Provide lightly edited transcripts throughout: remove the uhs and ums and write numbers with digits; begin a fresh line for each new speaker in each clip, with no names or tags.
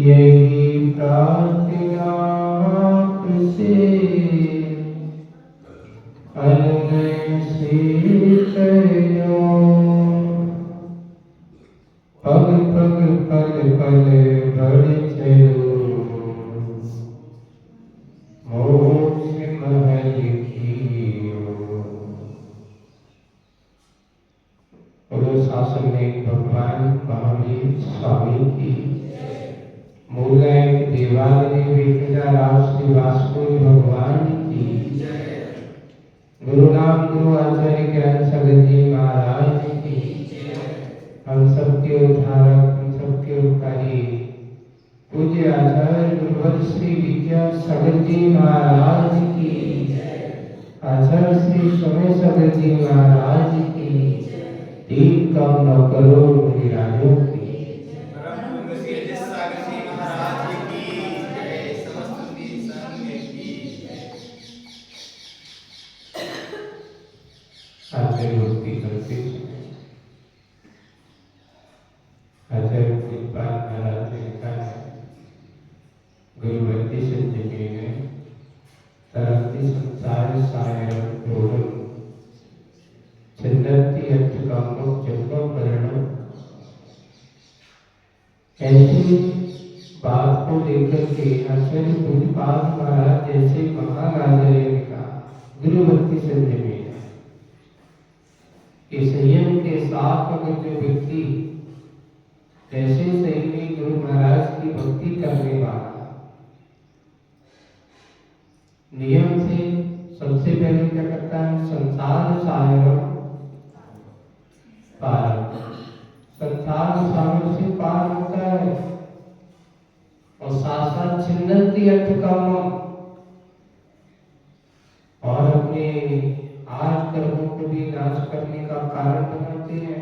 यही प्रार्थना आपसे अनन्य से करो। पग पग पल पल बढ़ चलो, मोक्ष महल की ओर। बोलो शासन में भगवान महावीर स्वामी की। मूलायक देवालय राज श्री वासुदेव भगवान की। गुरु नाम गुरु आचार्य ज्ञान सागर जी महाराज की। हम सबके उद्धारक, हम सबके उपकारी पूज्य आचार्य गुरुवर श्री विद्या सागर जी महाराज की। आचार्य श्री समय सागर जी महाराज की। तीन कम न करो मुनिराजों की। आचार्य भक्ति करते आचार्य कृपाल महाराज ने लिखा है, गुरुवती संजीवी में तरंती संसार सायरम क्रोधम छिन्नति अर्थ कामो जन्म मरणम। ऐसी बात को लेकर के आचार्य कृपाल महाराज जैसे महान आचार्य ने कहा, गुरुवती संजीवी कि संयम के साथ अगर जो व्यक्ति जैसे सही गुरु महाराज की भक्ति करने वाला नियम से सबसे पहले क्या करता है, संसार सागर पार, संसार सागर से पार होता है और साथ साथ छिन्नति अर्थ काम और अपने आज कर्मों को भी नाश करने का कारण बनाते हैं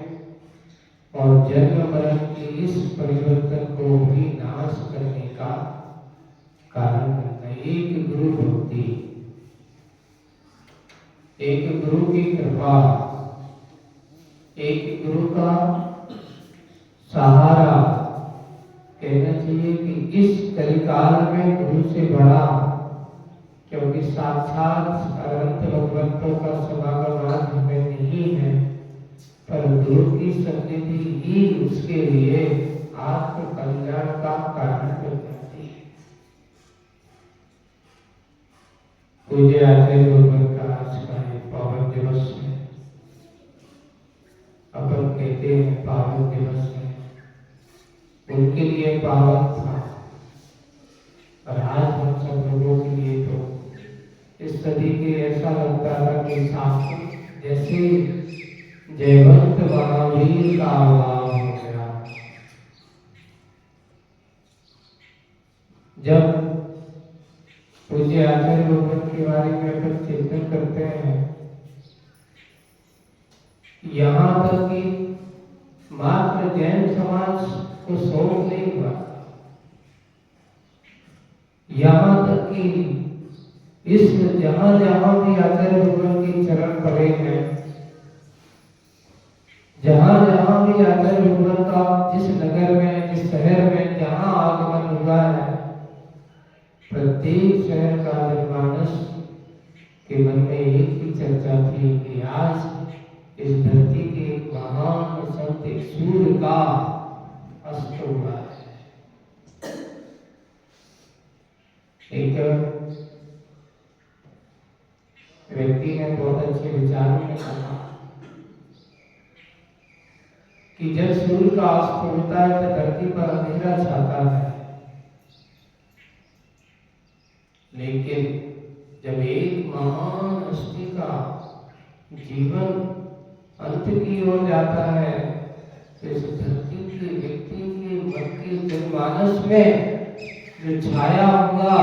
और जन्म मरण के इस परिवर्तन को भी नाश करने का कारण बनता है। एक गुरु भक्ति, एक गुरु की कृपा, एक गुरु का सहारा। कहना चाहिए कि इस कलिकाल में गुरु से बड़ा, क्योंकि साक्षात अनंत भगवंतों का समागम आज हमें नहीं है, पर गुरु की सन्निधि ही उसके लिए आत्म कल्याण का कारण बन जाती है। पूज्य आचार्य गुरुवर का आज का है पावन दिवस है। अपन कहते हैं पावन दिवस है, उनके लिए पावन था और आज हम सब लोगों के लिए तो इस सदी के ऐसा लगता था कि साथ जैसे जयवंत महावीर का आह्वान हो गया। जब पूज्य आचार्य गुरुवर के बारे में अपन चिंतन करते हैं, यहाँ तक कि मात्र जैन समाज को शोक नहीं हुआ, यहाँ तक कि इस जहां जहां भी आचार्य गुरुवर के चरण पड़े हैं, जहां जहां भी आचार्य गुरुवर का जिस नगर में, जिस शहर में जहां आगमन हुआ है, प्रत्येक शहर का जनमानस के मन में एक ही चर्चा थी कि आज इस धरती के एक महान संत सूर्य का अस्त हुआ है। एक व्यक्ति ने बहुत अच्छे विचार में कहा कि जब सूर्य का अस्त होता है तो धरती पर अंधेरा छाता है, लेकिन जब एक महान हस्ती का जीवन अंत की ओर जाता है तो इस धरती के व्यक्ति के मन के जनमानस में जो छाया हुआ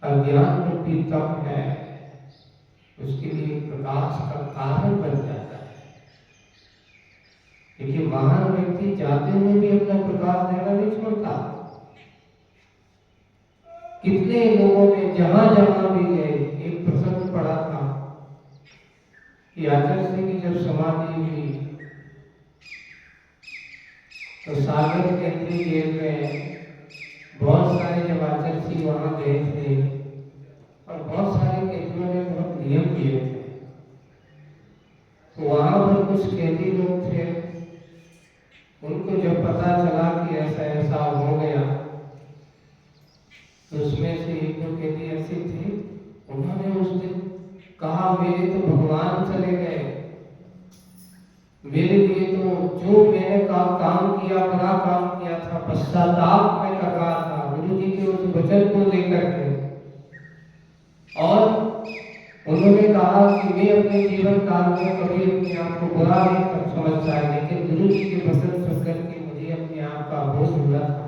अज्ञान रूपी तप है, उसके लिए प्रकाश का कारण बन जाता है। लेकिन महान व्यक्ति जाते हुए भी अपना प्रकाश देना नहीं छोड़ता। कितने लोगों ने जहां जहां भी गए, एक प्रसंग पढ़ा था कि आचार्य श्री की जब समाधि हुई तो सागर केंद्रीय जेल में बहुत सारे जब आचार्य वहाँ गए थे और बहुत सारे कैदियों ने बहुत नियम किए थे, तो वहाँ पर कुछ कैदी लोग थे, उनको जब पता चला कि ऐसा ऐसा हो गया, तो उसमें से एक दो कैदी ऐसे थे, उन्होंने उस दिन कहा मेरे तो भगवान चले गए, मेरे लिए तो जो मैंने काम किया, बड़ा काम किया था, पश्चाताप मैं कर रहा था गुरु जी के उस वचन को लेकर के, और उन्होंने कहा कि मैं अपने जीवन काल में कभी अपने आप को बुरा नहीं समझता, लेकिन गुरु जी के वचन सुनकर के मुझे अपने आप का बोध हुआ था।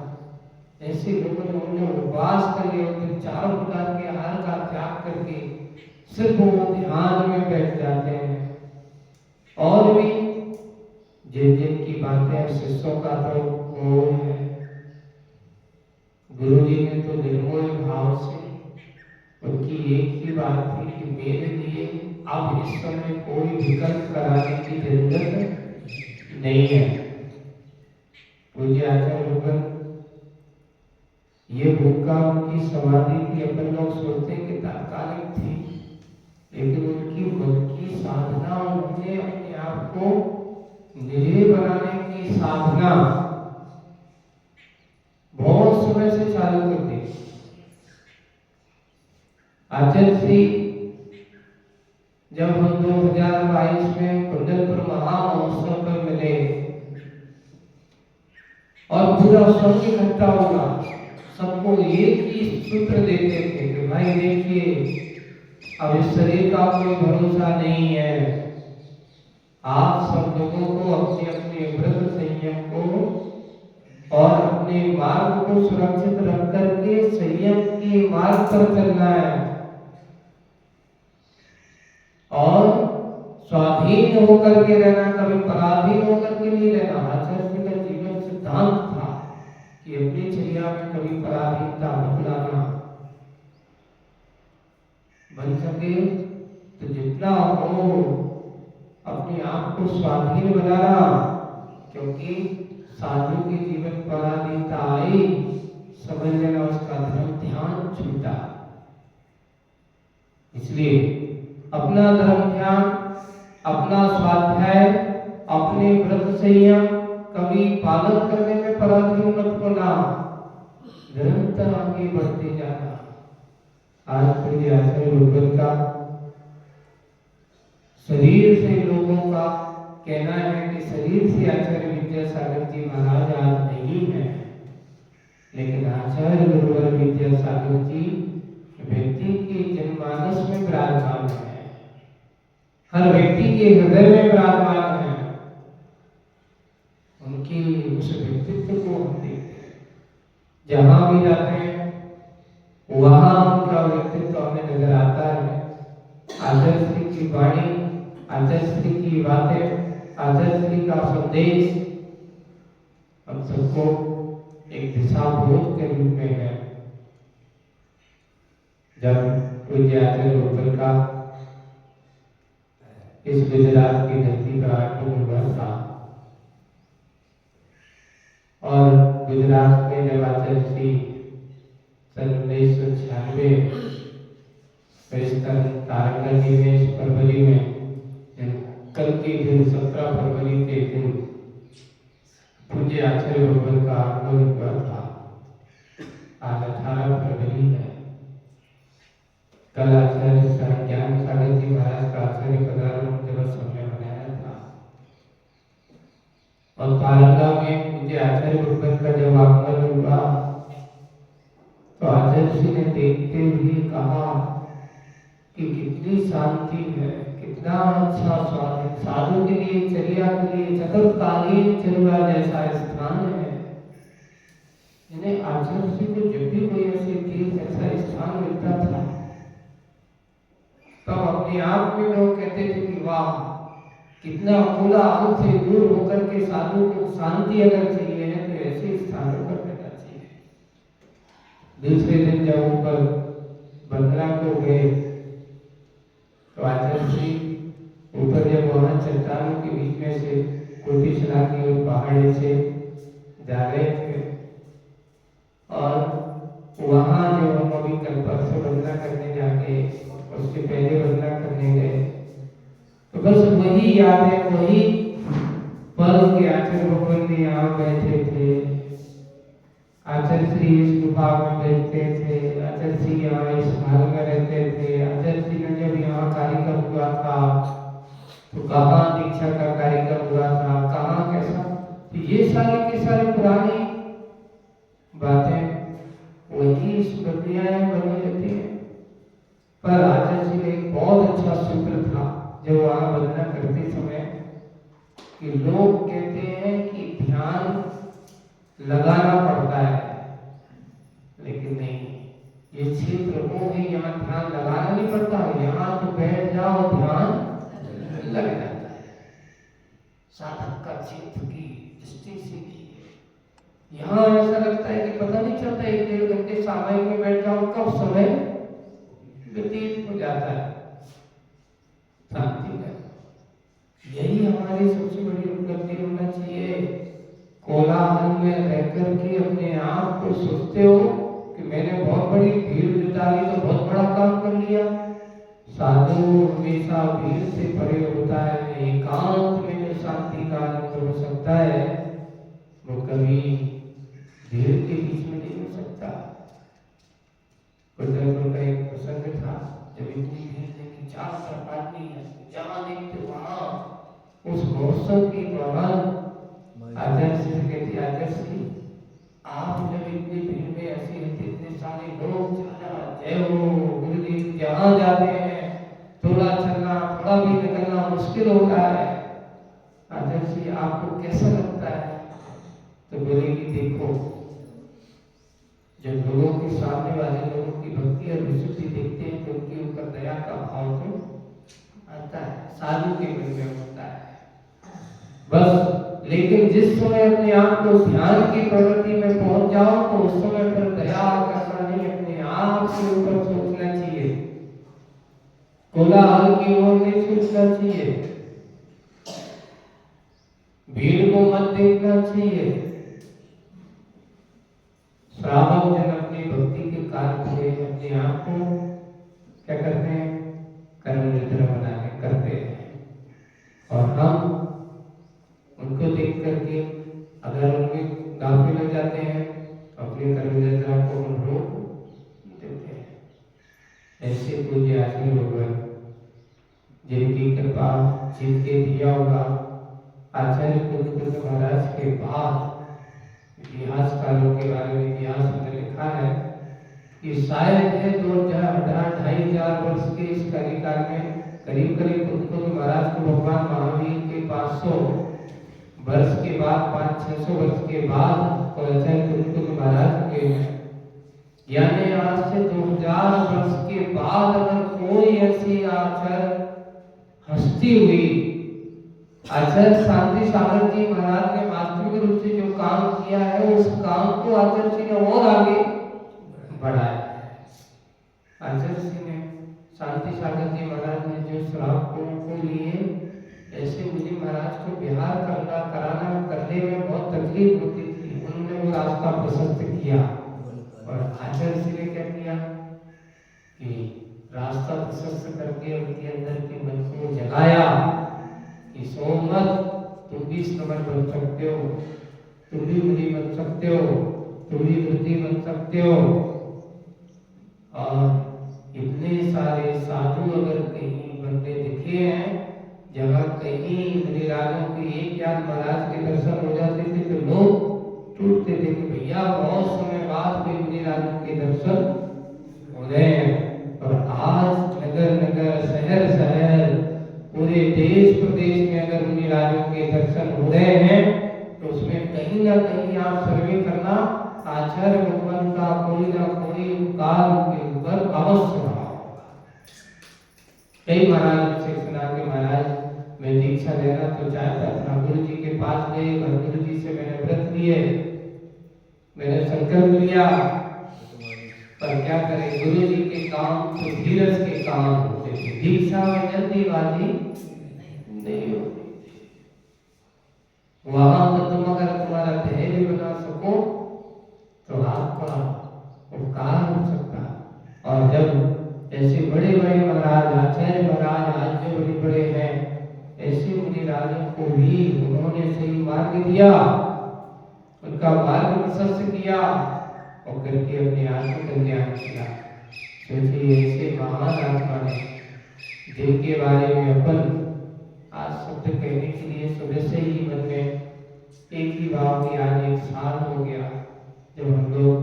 ऐसे लोगों ने उन्होंने उपवास कर लिया, उन चारों प्रकार के आहार का त्याग करके सिर्फ वो ध्यान में बैठ जाते हैं। और भी जिन जिन की बातें शिष्यों का तो वो है, गुरु जी ने तो निर्मोह भाव से, उनकी एक ही बात थी कि मेरे लिए अब इस समय कोई विकल्प कराने की जरूरत नहीं है। पूज्य आचार्य ये भूमिका उनकी समाधि की अपन लोग सोचते हैं कि तात्कालिक थी, लेकिन उनकी मन की साधना, उन्होंने अपने आप को निरीह बनाने की साधना बहुत समय से चालू कर दी। आचार्य श्री जब हम 2022 में कुंडलपुर महामहोत्सव पर मिले और पूरा संघ इकट्ठा हुआ, सबको एक ही सूत्र देते थे कि भाई देखिए अब इस शरीर का कोई भरोसा नहीं है, आप सब लोगों को अपने अपने व्रत संयम को और अपने मार्ग को सुरक्षित रख करके संयम के मार्ग पर चलना है और स्वाधीन होकर के रहना, कभी पराधीन होकर के नहीं रहना। आचार्य का जीवन सिद्धांत था कि अपनी चर्या में कभी पराधीनता मत लाना, बन सके तो जितना हो अपने आप को स्वाधीन बनाना, क्योंकि साधु के जीवन पराधीनता आई, समझ लेना उसका धर्म ध्यान छूटा। इसलिए अपना धर्म ध्यान, अपना स्वाध्याय, अपने व्रत संयम कभी पालन करने में पराधीन मत होना, निरंतर आगे बढ़ते जाना। आज पूज्य आचार्य रूपन का शरीर से लोगों का कहना है कि शरीर से आचार्य विद्यासागर जी महाराज आज नहीं है, लेकिन आचार्य गुरुवर विद्यासागर जी व्यक्ति के जनमानस में विराजमान है, हर व्यक्ति के हृदय में विराजमान है। उनकी उस व्यक्तित्व को हम देखते हैं, जहां भी जाते हैं वहां उनका व्यक्तित्व हमें नजर आता है। आचार्य श्री की वाणी, आचार्य श्री की बातें, आचार्य श्री का संदेश हम सबको एक दिशा बोध के रूप में है। जब पूज्य आचार्य रूपन का इस गुजरात की धरती पर आगमन हुआ था और गुजरात में जब आचार्य श्री सन 1996 तारंगा निवेश फरवरी में, कल के दिन 17 फरवरी के दिन पूज्य आचार्य भगवान का आगमन हुआ था। आज 18 फरवरी है। कल आचार्य ज्ञान सागर जी महाराज का आचार्य पधारण दिवस हमने मनाया था और तारंगा में पूज्य आचार्य भगवान का जब आगमन हुआ तो आचार्य जी ने देखते हुए कहा कि कितनी शांति है, कितना अच्छा स्वाद है, साधु के लिए, चर्या के लिए चतुर्कालीन चरुआ जैसा स्थान है। यानी आचार्य जी को जब भी कोई ऐसे तीर्थ ऐसा स्थान मिलता था तो अपने आप में लोग कहते थे कि वाह, कितना कोलाहल से दूर होकर के साधु को शांति अगर चाहिए है तो ऐसे स्थानों पर रहना चाहिए। दूसरे दिन जब ऊपर बंदरा को गए तो आचार्य जी ऊपर जब वहां चट्टानों के बीच में से कोटी चला की और पहाड़ी से जा रहे थे और वहाँ जो हम अभी कल परसों वंदना करने जाके उसके पहले वंदना करने गए तो बस वही याद है, वही पल के आचार्य भगवान जी यहाँ बैठे थे, आचार्य श्री इस गुफा में बैठते थे, आचार्य श्री यहाँ इस महल में रहते थे। आचार्य श्री ने जब यहाँ कार्यक्रम हुआ था तो कहाँ दीक्षा का कार्यक्रम हुआ था, कहाँ कैसा, तो ये सारी के सारी पुरानी बातें वही स्मृतियां बनी रहती है। पर आचार्य जी ने एक बहुत अच्छा सूत्र था जब वहां वंदना करते समय कि लोग कहते हैं कि ध्यान लगाना पड़ता है, लेकिन नहीं, ये क्षेत्र वो है यहाँ ध्यान लगाना नहीं पड़ता, यहाँ तो बैठ जाओ ध्यान लग जाता है। साधक का क्षेत्र की दृष्टि से यहाँ ऐसा लगता है कि पता नहीं चलता, 1-1.5 घंटे सामायिक में बैठ जाओ कब समय व्यतीत हो जाता है शांति का। यही हमारी सबसे बड़ी उपलब्धि होना चाहिए। कोलाहल में रहकर के अपने आप को सोचते हो कि मैंने बहुत बड़ी भीड़ जुटा ली तो बहुत बड़ा काम कर लिया। साधु हमेशा भीड़ से परे होता है, एकांत में जो शांति का आनंद हो सकता है वो कभी भीड़ के बीच में नहीं हो सकता। गुजरात का एक प्रसंग था, जब इतनी भीड़ थी कि 4 तरफ आदमी है, जहाँ देखते वहाँ उस मौसम के दौरान आचार्य श्री कहते, आचार्य श्री आप जब इतनी भीड़ में ऐसे इतने सारे लोग जय हो गुरुदेव, जहाँ जाते हैं थोड़ा चलना थोड़ा भी निकलना मुश्किल हो रहा है, आचार्य श्री आपको कैसा लगता है? तो बोले कि देखो, जब लोगों के सामने वाले लोगों की भक्ति और विशुद्धि देखते हैं तो उनके ऊपर दया का भाव तो आता है, साधु के मन में होता है बस। लेकिन जिस समय अपने आप को ध्यान की प्रवृत्ति में पहुंच जाओ तो उस समय पर दया करना नहीं, अपने आप के ऊपर सोचना चाहिए, कोलाहल की ओर नहीं सोचना चाहिए, भीड़ को मत देखना चाहिए। श्रावक जन अपनी भक्ति के कारण से अपने आप को क्या करते हैं, कर्म निद्रा बनाने करते हैं, और हम उनको देख करके अगर उनमें गाफिल हो जाते हैं तो अपनी कर्म निद्रा को हम रोक देते हैं। ऐसे पूज्य आचार्य भगवान जिनकी कृपा जिनके दिया होगा आचार्य कुलगुरु महाराज के बाद इतिहासकारों के बारे में इतिहास में लिखा है कि शायद है 2,500 वर्ष के इस कार्यकाल में करीब करीब कुलगुरु महाराज को भगवान महावीर के 500 वर्ष के बाद 500-600 वर्ष के बाद आचार्य कुलगुरु महाराज के, यानी आज से 2000 वर्ष के बाद अगर कोई ऐसी आचार्य हस्ती हुई, आचार्य शांति सागर जी महाराज ने वास्तविक रूप से जो काम किया है उस काम को आचार्य जी ने और आगे बढ़ाया। आचार्य जी ने शांति सागर जी महाराज ने जो श्रावकों को लिए, ऐसे मुझे महाराज को बिहार कराना करने में बहुत तकलीफ होती थी, उन्होंने वो रास्ता प्रशस्त किया। और आचार्य जी ने क्या किया कि रास्ता प्रशस्त करके उनके अंदर के मन को जगाया कि सोमत तुम भी श्रवण बन सकते हो, तुम भी मुनि बन सकते हो, तुम भी वृद्धि बन सकते हो। और इतने सारे साधु अगर कहीं बंदे दिखे हैं जहाँ कहीं मुनिराजों के एक याद महाराज के दर्शन हो जाते थे तो लोग टूटते थे कि भैया बहुत समय बाद कोई मुनिराजों के दर्शन हो रहे हैं। और आज नगर नगर शहर शहर पूरे देश प्रदेश में अगर मुनिराजों के दर्शन हो रहे हैं तो उसमें कहीं ना कहीं आप सर्वे करना, आचार्य भगवान का कोई ना कोई उपकार उनके ऊपर अवश्य रहा होगा। कई महाराज से सुना के महाराज मैं दीक्षा लेना तो चाहता था, गुरु जी के पास गए, गुरु जी से मैंने व्रत लिए, मैंने संकल्प लिया, पर क्या करें गुरु जी के काम तो धीरज के काम होते थे, दीक्षा में जल्दीबाजी नहीं होती। वहां तो तुम अगर तुम्हारा धैर्य बना मार्ग दिया, उनका मार्ग प्रशस्त किया और करके अपने आप को कल्याण किया। सोचिए ऐसे महान आत्मा ने जिनके बारे में अपन आज शब्द कहने के लिए सुबह से ही मन में एक ही भाव की आज 1 साल हो गया जब हम लोग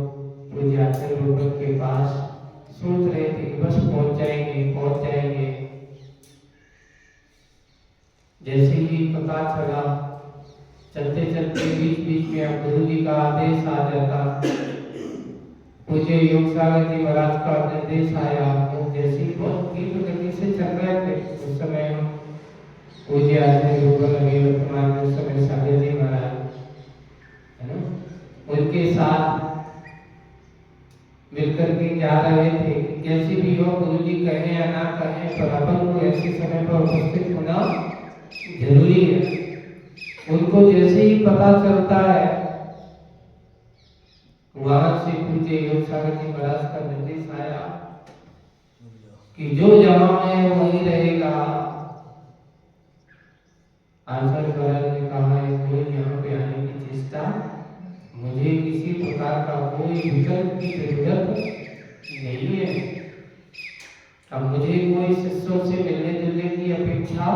पूज्य आचार्य रूपक के पास सोच रहे थे कि बस पहुंच जाएंगे। जैसे ही पता चला चलते चलते बीच बीच में अब गुरु जी का आदेश आ जाता, पूज्य योग सागर जी महाराज का निर्देश आया, तो जैसे ही बहुत तीव्र गति से चल रहे थे उस समय हम पूज्य आचार्य वर्तमान उस समय सागर जी महाराज है ना, उनके साथ मिलकर के जा रहे थे कि कैसे भी हो गुरु जी कहें या ना कहें पर अपन को ऐसे समय पर उपस्थित होना जरूरी है। उनको जैसे ही पता चलता है वहां से पूज्य योग सागर जी महाराज का निर्देश आया कि जो जहां है वहीं रहेगा। आचार्य महाराज ने कहा है कोई यहाँ पे आने की चेष्टा, मुझे किसी प्रकार का कोई विकल्प की जरूरत नहीं है। अब मुझे कोई शिष्यों से मिलने जुलने की अपेक्षा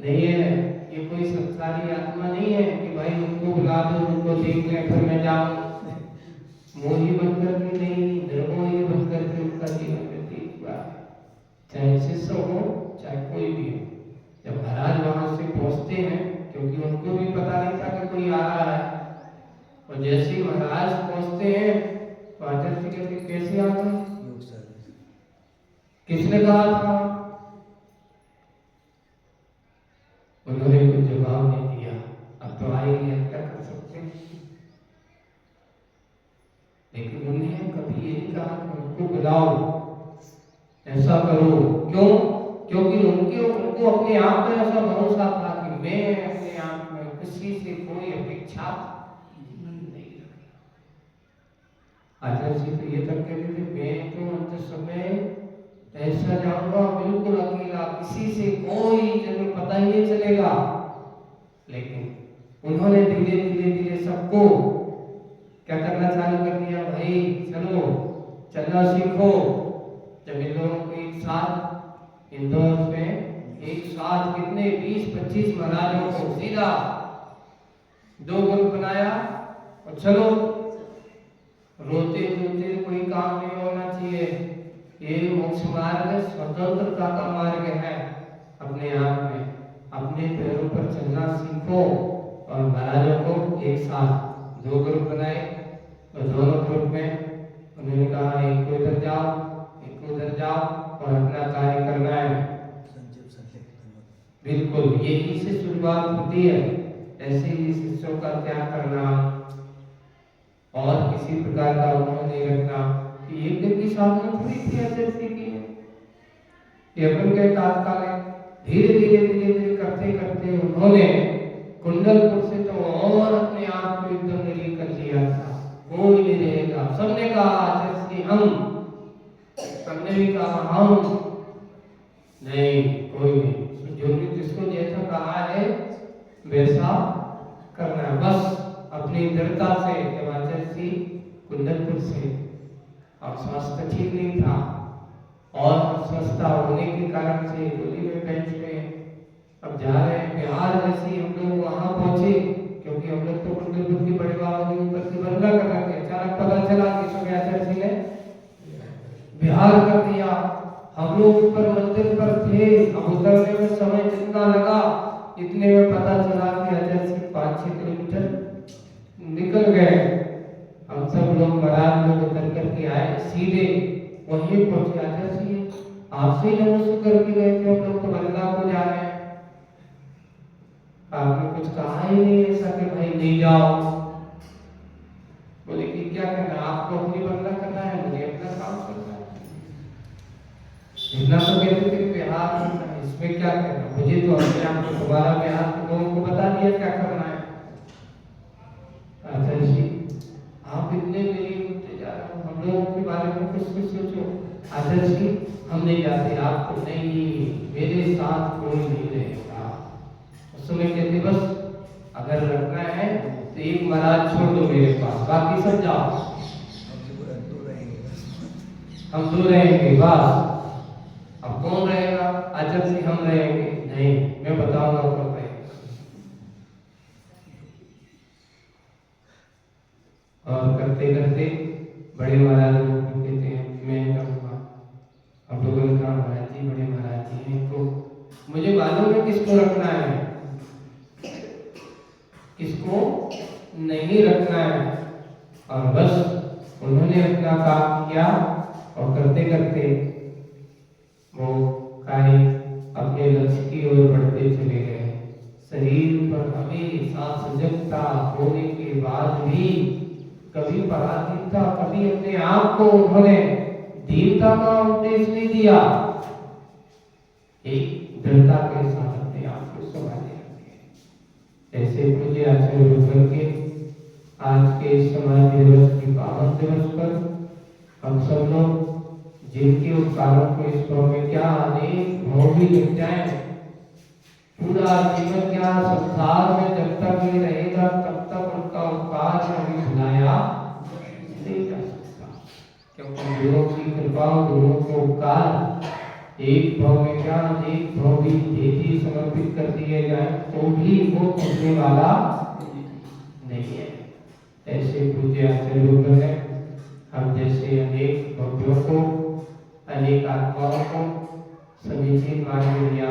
नहीं है। ये कोई संसारी आत्मा नहीं है कि भाई उनको बुला दो, उनको देख लें फिर मैं जाऊं। मोही बनकर के नहीं, निर्मोही बनकर के उनका जीवन व्यतीत हुआ, चाहे शिष्य हो चाहे कोई भी हो। जब महाराज वहां से पहुंचते हैं, क्योंकि उनको भी पता नहीं था कि कोई आ रहा है, और जैसे ही महाराज पहुंचते हैं तो आचार्य जी कहते कैसे आ गए, किसने कहा था? उन्होंने कुछ जवाब नहीं दिया। अब तो आएंगे, अब क्या कर सकते हैं। लेकिन उन्हें कभी ये नहीं कहा कि उनको बुलाओ, ऐसा करो। क्यों? क्योंकि उनको अपने आप में ऐसा भरोसा था कि मैं अपने आप में किसी से कोई अपेक्षा नहीं रखता। आचार्य जी तो ये तक कहते थे मैं तो अंत समय ऐसा जाऊंगा बिल्कुल अकेला, किसी से कोई जरूर पता ही नहीं चलेगा। लेकिन उन्होंने धीरे धीरे सबको क्या करना चालू कर दिया, भाई चलो चलना सीखो। जब इन लोगों को एक साथ इंदौर में एक साथ कितने 20-25 महाराजों को सीधा 2 ग्रुप बनाया और चलो, रोते रोते कोई काम नहीं होना चाहिए। ये मोक्ष मार्ग स्वतंत्रता का मार्ग है। अपने आप में अपने पैरों पर चलना सीखो। और महाराजों को एक साथ 2 ग्रुप बनाए और दोनों ग्रुप में उन्होंने कहा एक को इधर जाओ, एक को उधर जाओ और अपना कार्य करना है। बिल्कुल यही से शुरुआत होती है। ऐसे ही शिष्यों का त्याग करना और किसी प्रकार का उन्होंने नहीं रखना कि एक दिन की साधना थोड़ी थी आचार्य की है। ये अपन के तात्कालिक धीरे धीरे करते करते उन्होंने कुंडलपुर से तो और अपने आप को एकदम निरीह कर लिया था। कोई नहीं रहेगा। सबने कहा आचार्य जी हम, सबने भी कहा हम नहीं, कोई नहीं। जो भी जिसको जैसा कहा है वैसा करना है। बस अपनी दृढ़ता से। जब आचार्य जी कुंडलपुर से और स्वास्थ्य ठीक नहीं था और अस्वस्थता होने के कारण से गोली में बेंच में अब जा रहे हैं बिहार। जैसे हम लोग वहां पहुंचे, क्योंकि हम लोग तो कुंडलपुर की बड़े बाबा के ऊपर से बदला कर रहे थे। अचानक पता चला कि सुबह आचार्य जी ने बिहार कर दिया। हम लोग ऊपर मंदिर पर थे, अब उतरने में समय जितना लगा इतने में पता चला कि आचार्य जी 5-6 किलोमीटर निकल गए। हम सब लोग महाराज लोग उतर करके आए, सीधे वहीं पहुंचे। आचार्य जी आपसे नमस्कार करके गए थे, हम लोग तो बदला को जा रहे हैं। आपने कुछ कहा ही नहीं ऐसा कि भाई नहीं जाओ। बोले कि क्या करना, आपको अपनी बदला करना है, मुझे अपना काम करना है। इतना तो कहते थे बिहार इसमें क्या करना, मुझे तो अपने आप को दोबारा बिहार के लोगों को बता दिया क्या करना है। आचार्य जी आप इतने मेरी होते जा रहे हो, हम लोगों के बारे में कुछ सोचो। आचार्य जी हम नहीं जाते, आप तो नहीं, मेरे साथ कोई नहीं रहेगा। उस समय कहते बस अगर रखना है तो एक महाराज छोड़ दो मेरे पास, बाकी सब जाओ, हम दो रहेंगे बस। अब कौन रहेगा? अजब से हम रहेंगे? नहीं, मैं बताऊंगा कौन रहेगा। और करते करते बड़े महाराज लोग कहते हैं मैं करूँगा। अब लोगों ने कहा महाराज जी बड़े महाराज जी हैं, तो मुझे मालूम है किसको रखना है, किसको नहीं रखना है। और बस उन्होंने अपना काम किया और करते करते वो कार्य अपने लक्ष्य की ओर बढ़ते चले गए। शरीर पर हमेशा सजगता होने के बाद भी कभी पराधीनता, कभी अपने आप को उन्होंने दीनता का उपदेश नहीं दिया। एक दृढ़ता के साथ अपने आप को संभाले रखे। ऐसे पूज्य आचार्य विभर के आज के समाधि दिवस की पावन दिवस पर हम सब लोग जिनके उपकारों को इस भाव में क्या अनेक भाव भी लग जाए, पूरा जीवन क्या संसार में जब तक ये रहेगा तब तक उनका उपकार कभी भुलाया नहीं जा सकता। क्योंकि गुरुओं की कृपा, गुरुओं के उपकार एक भाव में क्या अनेक भाव भी देती समर्पित कर दिए जाए तो भी वो पहुंचने वाला नहीं है। ऐसे पूज्य आचार्य लोग हैं। हम जैसे अनेक भक्तों को, अनेक आत्माओं को समीचीन मार्ग दिया,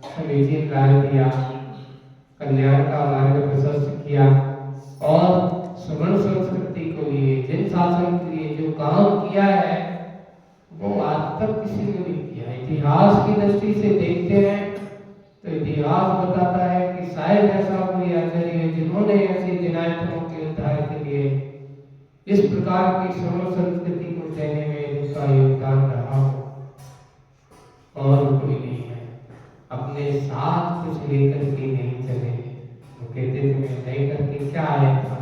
समीचीन कार्य दिया, कल्याण का मार्ग प्रशस्त किया और श्रवण संस्कृति को लिए, जन शासन के लिए जो काम किया है वो आज तक किसी ने नहीं किया। इतिहास की दृष्टि से देखते हैं तो इतिहास बताता है कि शायद ऐसा कोई आचार्य है जिन्होंने ऐसे जिनायतों के उद्धार के लिए इस प्रकार की श्रवण संस्कृति को देने में उसका योगदान रहा हो, और कोई नहीं है। अपने साथ कुछ लेकर के नहीं चले। वो कहते थे मैं नहीं करके क्या आया था,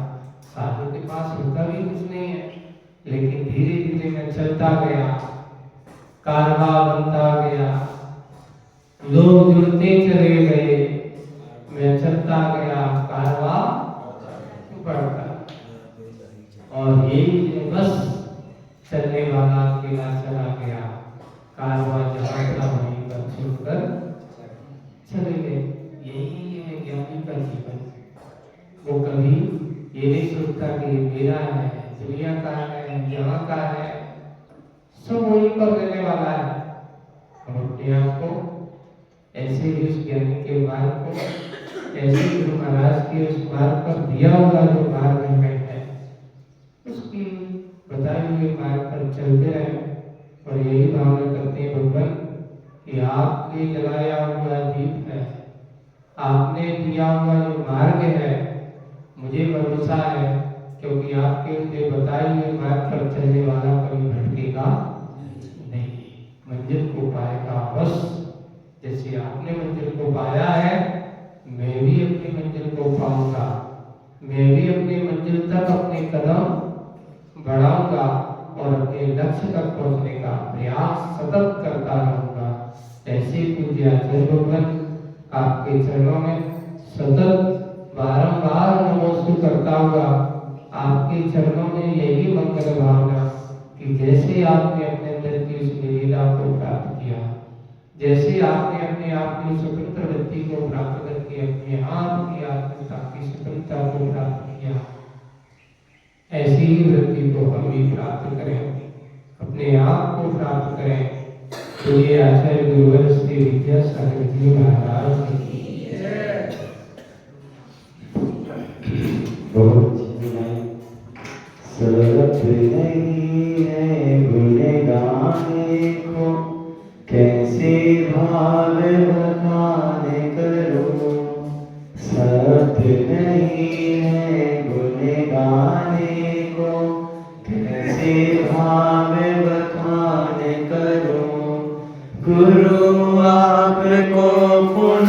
साधु के पास होता भी कुछ नहीं है, लेकिन धीरे धीरे मैं चलता गया, कारवा बनता गया, लोग जुड़ते चले गए, मैं चलता गया, कारवा बढ़ता। और यही बस चलने वाला अकेला चला गया, कारवा जहाँ था वहीं पर छोड़कर चले गए। यही है ज्ञानी का जीवन। वो कभी ये नहीं सोचता कि मेरा है, दुनिया का है, यहाँ का है, सब वहीं पर रहने वाला है। हम अपने आप को ऐसे ही उस ज्ञानी के मार्ग को, ऐसे ही गुरु महाराज के उस मार्ग पर दिया हुआ जो मार्ग है उसकी बताए हुए मार्ग पर चलते रहे और यही भावना करते हैं भगवान कि आपने जलाया हुआ दीप है, आपने दिया हुआ जो मार्ग है, मुझे भरोसा है क्योंकि आपके मुझे बताए हुए मार्ग पर चलने वाला कभी भटकेगा नहीं, मंजिल को पाएगा बस। जैसे आपने मंजिल को पाया है, मैं भी अपनी मंजिल को पाऊंगा, मैं भी अपनी मंजिल तक अपने कदम बढ़ाऊंगा और अपने लक्ष्य तक पहुंचने का प्रयास सतत करता रहूंगा। ऐसे पूज्य आचार्य भगवान आपके चरणों में सतत बारंबार नमस्कार करता हुआ आपके चरणों में यही मंगल भावना कि जैसे आपने अपने अंदर की उस लीला को प्राप्त किया, जैसे आपने अपने आप की स्वतंत्र वृत्ति को प्राप्त करके अपने आप की आत्मता की स्वतंत्रता को प्राप्त किया, ऐसी ही वृत्ति को हम भी प्राप्त करें, अपने आप को प्राप्त करें। तो ये आचार्य गुरुवर श्री विद्यासागर जी महाराज की
बहुत सरलत नहीं है गुण गाने